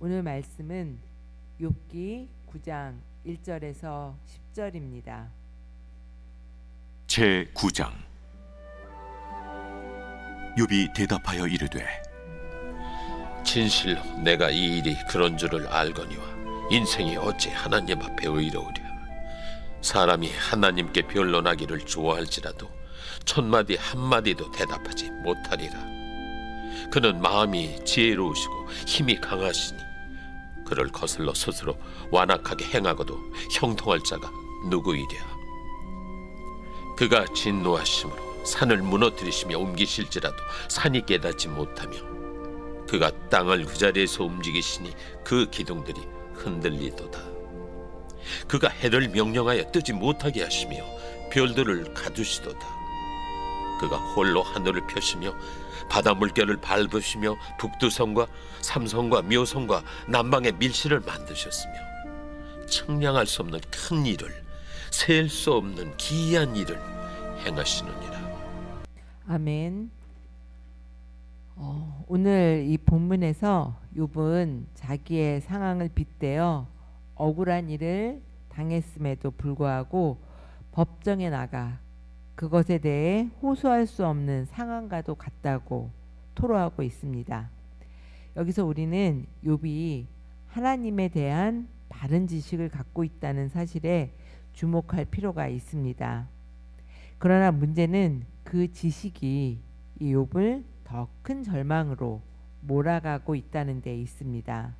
오늘 말씀은 욥기 9장 1절에서 10절입니다. 제 9장. 욥이 대답하여 이르되 진실로 내가 이 일이 그런 줄을 알거니와 인생이 어찌 하나님 앞에 의로우랴. 사람이 하나님께 변론하기를 좋아할지라도 천마디 한마디도 대답하지 못하리라. 그는 마음이 지혜로우시고 힘이 강하시니 그를 거슬러 스스로 완악하게 행하고도 형통할 자가 누구이랴. 그가 진노하심으로 산을 무너뜨리시며 옮기실지라도 산이 깨닫지 못하며 그가 땅을 그 자리에서 움직이시니 그 기둥들이 흔들리도다. 그가 해를 명령하여 뜨지 못하게 하시며 별들을 가두시도다. 그가 홀로 하늘을 펴시며 바다 물결을 밟으시며 북두성과 삼성과 묘성과 남방의 밀실을 만드셨으며 측량할 수 없는 큰 일을 셀 수 없는 기이한 일을 행하시느니라. 아멘. 오늘 이 본문에서 욥은 자기의 상황을 빗대어 억울한 일을 당했음에도 불구하고 법정에 나가 그것에 대해 호소할 수 없는 상황과도 같다고 토로하고 있습니다. 여기서 우리는 욥이 하나님에 대한 바른 지식을 갖고 있다는 사실에 주목할 필요가 있습니다. 그러나 문제는 그 지식이 이 욥을 더 큰 절망으로 몰아가고 있다는 데 있습니다.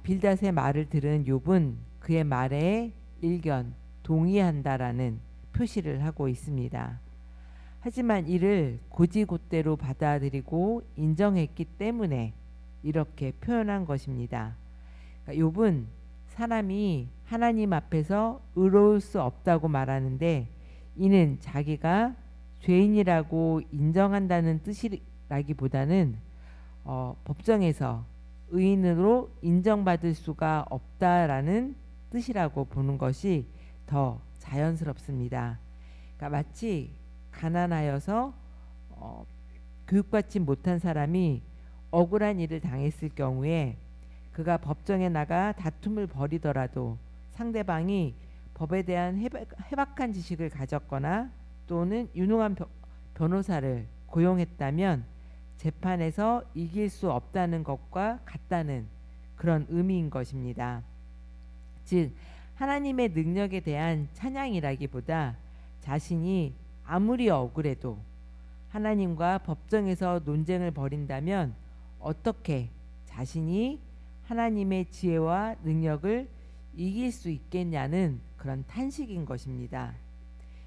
빌닷의 말을 들은 욥은 그의 말에 일견 동의한다라는 표시를 하고 있습니다. 하지만 이를 고지고대로 받아들이고 인정했기 때문에 이렇게 표현한 것입니다. 그러니까 욥은 사람이 하나님 앞에서 의로울 수 없다고 말하는데 이는 자기가 죄인이라고 인정한다는 뜻이라기보다는 법정에서 의인으로 인정받을 수가 없다라는 뜻이라고 보는 것이 더 자연스럽습니다. 그러니까 마치 가난하여서 교육받지 못한 사람이 억울한 일을 당했을 경우에 그가 법정에 나가 다툼을 벌이더라도 상대방이 법에 대한 해박한 지식을 가졌거나 또는 유능한 변호사를 고용했다면 재판에서 이길 수 없다는 것과 같다는 그런 의미인 것입니다. 즉 하나님의 능력에 대한 찬양이라기보다 자신이 아무리 억울해도 하나님과 법정에서 논쟁을 벌인다면 어떻게 자신이 하나님의 지혜와 능력을 이길 수 있겠냐는 그런 탄식인 것입니다.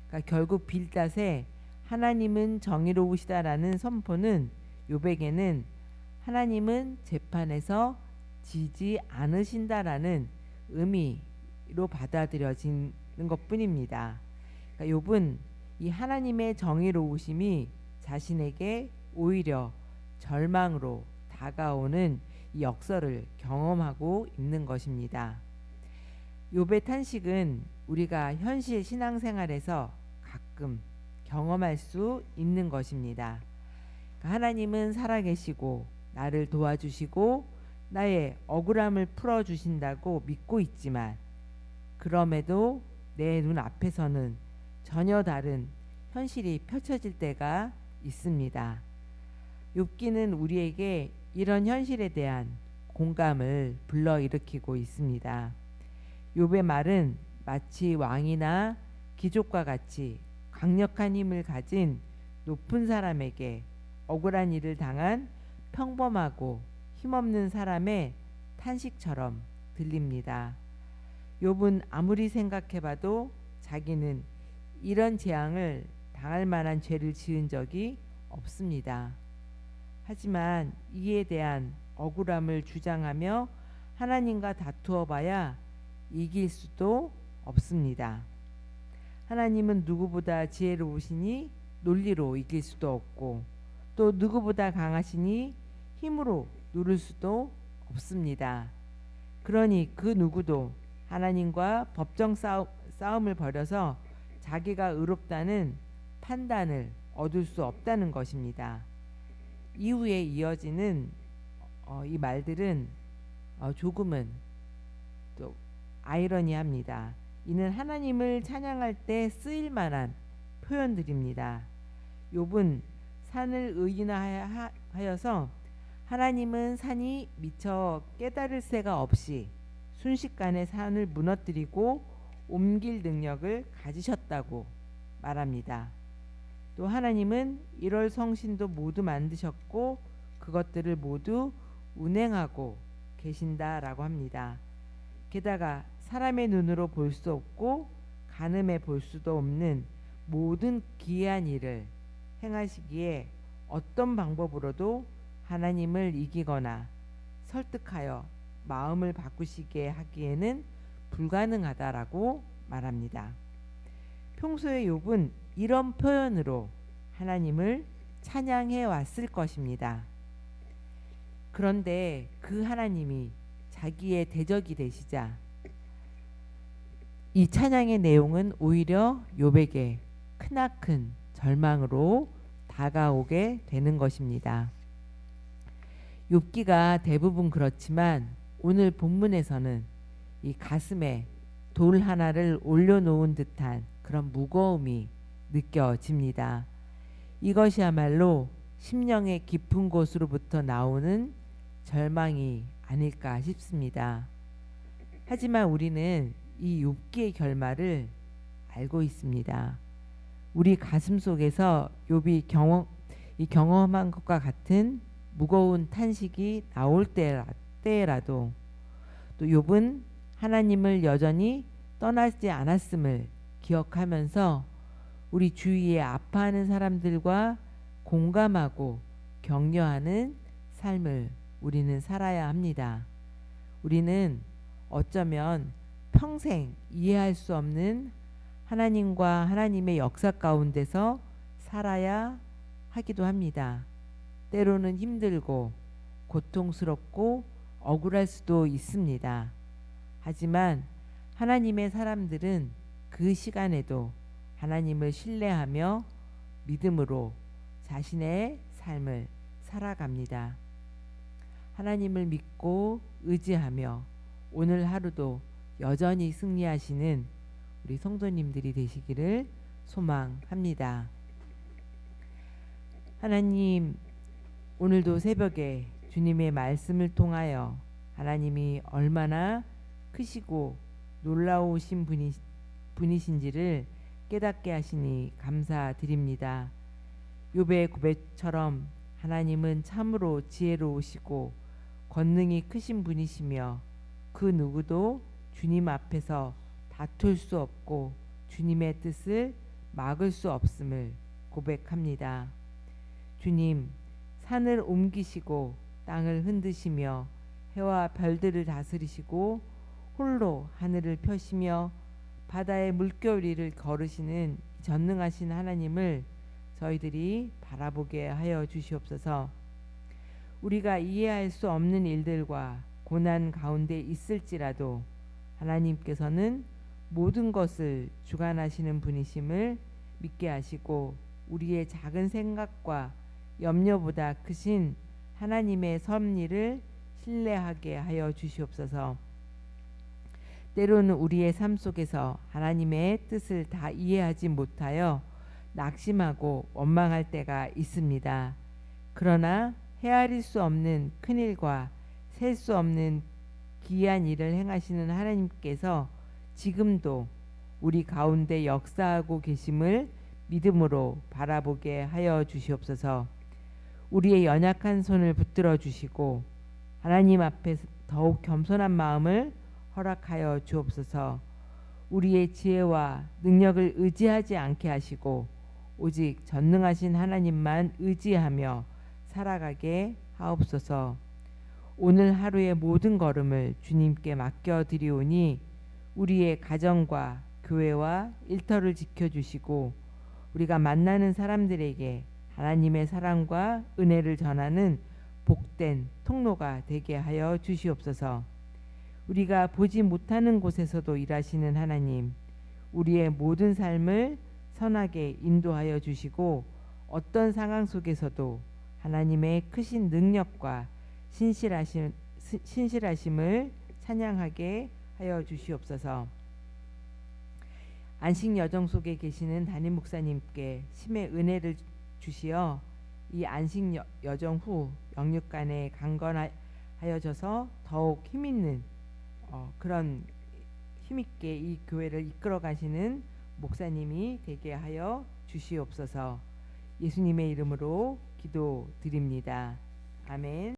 그러니까 결국 빌닷의 하나님은 정의로우시다라는 선포는 욥에게는 하나님은 재판에서 지지 않으신다라는 의미로 받아들여지는 것뿐입니다. 그러니까 욥은 이 하나님의 정의로우심이 자신에게 오히려 절망으로 다가오는 이 역설을 경험하고 있는 것입니다. 욥의 탄식은 우리가 현실 신앙생활에서 가끔 경험할 수 있는 것입니다. 하나님은 살아계시고 나를 도와주시고 나의 억울함을 풀어주신다고 믿고 있지만 그럼에도 내 눈앞에서는 전혀 다른 현실이 펼쳐질 때가 있습니다. 욥기는 우리에게 이런 현실에 대한 공감을 불러일으키고 있습니다. 욥의 말은 마치 왕이나 귀족과 같이 강력한 힘을 가진 높은 사람에게 억울한 일을 당한 평범하고 힘없는 사람의 탄식처럼 들립니다. 욥은 아무리 생각해봐도 자기는 이런 재앙을 당할 만한 죄를 지은 적이 없습니다. 하지만 이에 대한 억울함을 주장하며 하나님과 다투어봐야 이길 수도 없습니다. 하나님은 누구보다 지혜로우시니 논리로 이길 수도 없고 또 누구보다 강하시니 힘으로 누를 수도 없습니다. 그러니 그 누구도 하나님과 법정 싸움을 벌여서 자기가 의롭다는 판단을 얻을 수 없다는 것입니다. 이후에 이어지는 이 말들은 조금은 또 아이러니합니다. 이는 하나님을 찬양할 때 쓰일 만한 표현들입니다. 욥은 산을 의인화하여서 하나님은 산이 미처 깨달을 새가 없이 순식간에 산을 무너뜨리고 옮길 능력을 가지셨다고 말합니다. 또 하나님은 1월 성신도 모두 만드셨고 그것들을 모두 운행하고 계신다라고 합니다. 게다가 사람의 눈으로 볼 수 없고 가늠해 볼 수도 없는 모든 기이한 일을 행하시기에 어떤 방법으로도 하나님을 이기거나 설득하여 마음을 바꾸시게 하기에는 불가능하다라고 말합니다. 평소에 욥은 이런 표현으로 하나님을 찬양해 왔을 것입니다. 그런데 그 하나님이 자기의 대적이 되시자 이 찬양의 내용은 오히려 욥에게 크나큰 절망으로 다가오게 되는 것입니다. 욥기가 대부분 그렇지만 오늘 본문에서는 이 가슴에 돌 하나를 올려놓은 듯한 그런 무거움이 느껴집니다. 이것이야말로 심령의 깊은 곳으로부터 나오는 절망이 아닐까 싶습니다. 하지만 우리는 이 욥기의 결말을 알고 있습니다. 우리 가슴 속에서 욥이 경험한 것과 같은 무거운 탄식이 나올 때라도 또 욥은 하나님을 여전히 떠나지 않았음을 기억하면서 우리 주위에 아파하는 사람들과 공감하고 격려하는 삶을 우리는 살아야 합니다. 우리는 어쩌면 평생 이해할 수 없는 하나님과 하나님의 역사 가운데서 살아야 하기도 합니다. 때로는 힘들고 고통스럽고 억울할 수도 있습니다. 하지만 하나님의 사람들은 그 시간에도 하나님을 신뢰하며 믿음으로 자신의 삶을 살아갑니다. 하나님을 믿고 의지하며 오늘 하루도 여전히 승리하시는 우리 성도님들이 되시기를 소망합니다. 하나님, 오늘도 새벽에 주님의 말씀을 통하여 하나님이 얼마나 크시고 놀라우신 분이신지를 깨닫게 하시니 감사드립니다. 욥의 고백처럼 하나님은 참으로 지혜로우시고 권능이 크신 분이시며 그 누구도 주님 앞에서 다툴 수 없고 주님의 뜻을 막을 수 없음을 고백합니다. 주님, 산을 옮기시고 땅을 흔드시며 해와 별들을 다스리시고 홀로 하늘을 펴시며 바다의 물결 위를 걸으시는 전능하신 하나님을 저희들이 바라보게 하여 주시옵소서. 우리가 이해할 수 없는 일들과 고난 가운데 있을지라도 하나님께서는 모든 것을 주관하시는 분이심을 믿게 하시고 우리의 작은 생각과 염려보다 크신 하나님의 섭리를 신뢰하게 하여 주시옵소서. 때로는 우리의 삶 속에서 하나님의 뜻을 다 이해하지 못하여 낙심하고 원망할 때가 있습니다. 그러나 헤아릴 수 없는 큰일과 셀 수 없는 기이한 일을 행하시는 하나님께서 지금도 우리 가운데 역사하고 계심을 믿음으로 바라보게 하여 주시옵소서. 우리의 연약한 손을 붙들어 주시고 하나님 앞에 더욱 겸손한 마음을 허락하여 주옵소서. 우리의 지혜와 능력을 의지하지 않게 하시고 오직 전능하신 하나님만 의지하며 살아가게 하옵소서. 오늘 하루의 모든 걸음을 주님께 맡겨드리오니 우리의 가정과 교회와 일터를 지켜주시고 우리가 만나는 사람들에게 하나님의 사랑과 은혜를 전하는 복된 통로가 되게 하여 주시옵소서. 우리가 보지 못하는 곳에서도 일하시는 하나님, 우리의 모든 삶을 선하게 인도하여 주시고 어떤 상황 속에서도 하나님의 크신 능력과 신실하심을 찬양하게 하여 주시옵소서. 안식 여정 속에 계시는 담임 목사님께 심의 은혜를 주시어 이 안식 여정 후 영육간에 강건하여져서 더욱 힘있는 그런 힘있게 이 교회를 이끌어 가시는 목사님이 되게 하여 주시옵소서. 예수님의 이름으로 기도드립니다. 아멘.